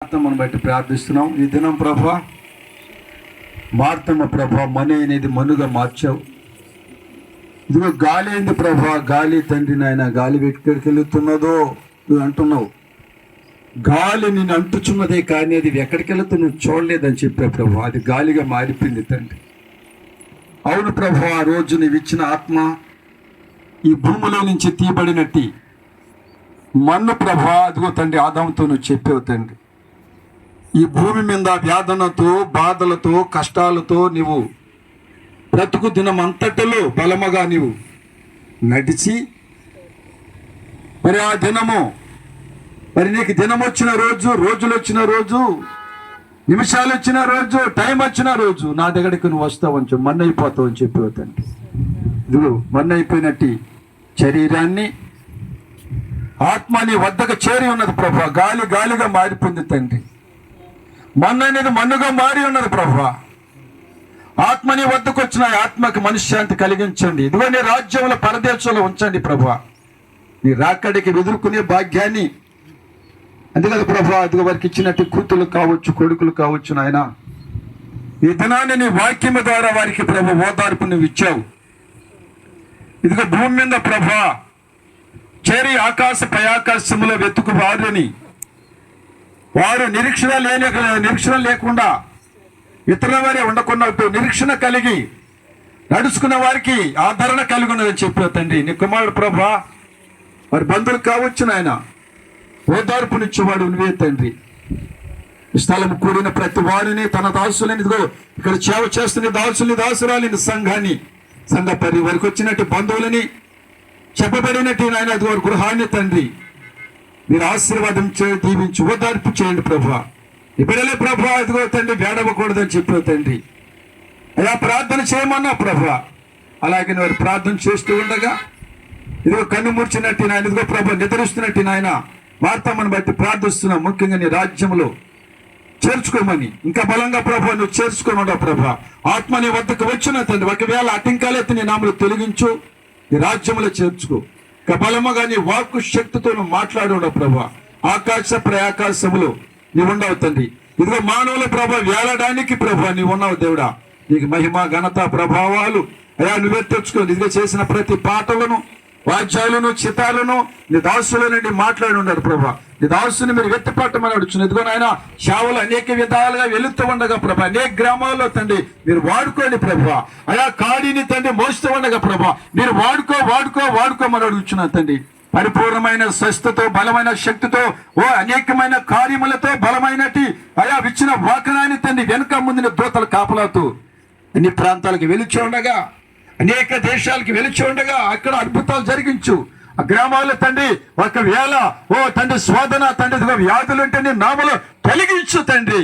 మార్తమ్మను బట్టి ప్రార్థిస్తున్నాం. ఈ దినం ప్రభా, మార్తమ్మ ప్రభా, మని అనేది మనుగా మార్చావు. ఇదిగో గాలి అయింది ప్రభా, గాలి తండ్రి నాయన, గాలి ఎక్కడికి వెళుతున్నదో నువ్వు అంటున్నావు. గాలి నేను అంటుచున్నదే కానీ అది ఎక్కడికి వెళుతున్నా చూడలేదని చెప్పావు ప్రభా. అది గాలిగా మారిపోయింది తండ్రి. అవును ప్రభా, ఆ రోజు నీవు ఇచ్చిన ఆత్మ ఈ భూమిలో నుంచి తీయబడినట్టి మన్ను ప్రభా, అదిగో తండ్రి ఆదాముతో నువ్వు చెప్పావు తండ్రి. ఈ భూమి మీద వ్యాధనతో, బాధలతో, కష్టాలతో నీవు బ్రతుకు దినం అంతటిలో బలముగా నీవు నడిచి మరి ఆ దినము మరి నీకు దినం వచ్చిన రోజు, రోజులు వచ్చిన రోజు, నిమిషాలు వచ్చిన రోజు, టైం వచ్చిన రోజు నా దగ్గరికి నువ్వు వస్తావని చెప్పి మన్ను అయిపోతావు అని చెప్పావు తండ్రి. ఇదిగో మన్ను అయిపోయినట్టు శరీరాన్ని, ఆత్మ నీ వద్దకు చేరి ఉన్నది ప్రభా. గాలి గాలిగా మారిపోయింది తండ్రి. మన్ను అనేది మన్నుగా మారి ఉన్నది ప్రభా. ఆత్మ నీ వద్దకు వచ్చిన ఆత్మకి మనశ్శాంతి కలిగించండి. ఇదిగో నీ రాజ్యంలో పరదేశంలో ఉంచండి ప్రభా. నీ రాకడికి ఎదుర్కొనే భాగ్యాన్ని అందుకని ప్రభా, అదిగో వారికి ఇచ్చినట్టు కూతులు కావచ్చు, కొడుకులు కావచ్చు నాయన. ఈ దినాన్ని నీ వాక్యం ద్వారా వారికి ప్రభు ఓదార్పు నువ్వు ఇచ్చావు. ఇదిగో భూమి మీద ప్రభా చేరి ఆకాశ పయాకాశంలో వెతుకు వారిని, వారు నిరీక్షణ లేకుండా ఇతరుల వారే ఉండకున్నట్టు నిరీక్షణ కలిగి నడుచుకున్న వారికి ఆదరణ కలిగి ఉన్నదని చెప్పావు తండ్రి. నీ కుమారుడు ప్రభా, వారి బంధువులు కావచ్చు నాయన, ఓదార్పునిచ్చేవాడు నువ్వే తండ్రి. స్థలం కూడిన ప్రతి వారిని తన దాసులని, ఇదిగో ఇక్కడ సేవ చేస్తున్న దాసుని, దాసురాలిని, సంఘాన్ని, సంఘ పరి వారికి వచ్చినట్టు బంధువులని, చెప్పబడినట్టు నాయన అది వారి గృహాన్ని తండ్రి మీరు ఆశీర్వాదం దీవించి ఓదార్పు చేయండి ప్రభా. ఈ బిడ్డలే ప్రభా, ఇదిగో తండ్రి వేడవకూడదని చెప్పావు తండ్రి. అలా ప్రార్థన చేయమన్నా ప్రభా. అలాగే వారు ప్రార్థన చేస్తూ ఉండగా ఇదిగో కన్ను మూర్చినట్టు నాయన, ఇదిగో ప్రభా నిద్రిస్తున్నట్టు నాయన మార్తమ్మను బట్టి ప్రార్థిస్తున్నాం. ముఖ్యంగా నీ రాజ్యంలో చేర్చుకోమని, ఇంకా బలంగా ప్రభా నువ్వు చేర్చుకోమన్నావు ప్రభా. ఆత్మ నీ వద్దకు వచ్చిన తండ్రి, ఒకవేళ అటింకాలెత్తి నీ నామలు తొలగించు, నీ రాజ్యంలో చేర్చుకో. ఇంకా బలముగా నీ వాక్కు శక్తితో నువ్వు మాట్లాడు ప్రభా. ఆకాశ ప్రయాకాశములు నీవు ఉండవు తండ్రి. ఇదిగో మానవుల ప్రభా వేలడానికి ప్రభా నీవు ఉన్నావు దేవుడా. నీకు మహిమ, ఘనత, ప్రభావాలు అయా నువ్వే తెచ్చుకోండి. ఇదిగో చేసిన ప్రతి పాటలను, వాద్యాలను, చితాలను నీ దాసుల నుండి మాట్లాడి ఉన్నారు ప్రభా. నీ దాసుని మీరు వెత్తిపట్టమని అడుచును. ఇదిగో నాయన సేవలు అనేక విధాలుగా వెళుతూ ఉండగా ప్రభా, అనేక గ్రామాల్లో తండ్రి మీరు వాడుకోండి ప్రభా. అయా కాడిని తండ్రి మోస్తూ ఉండగా ప్రభా మీరు వాడుకోమని అడుగుచున్నా తండ్రి. పరిపూర్ణమైన స్వస్థతో, బలమైన శక్తితో, అనేకమైన కార్యములతో బలమైనటి అయా ఇచ్చిన వాకనాన్ని తండ్రి వెనుక ముందున దూతలు కాపలాతూ అన్ని ప్రాంతాలకు వెలిచి ఉండగా, అనేక దేశాలకు వెలిచి ఉండగా అక్కడ అద్భుతాలు జరిగించు. ఆ గ్రామాల్లో తండ్రి ఒకవేళ తండ్రి శోధన తండ్రి వ్యాధులు ఉంటే నీ నామలో తొలగించు తండ్రి.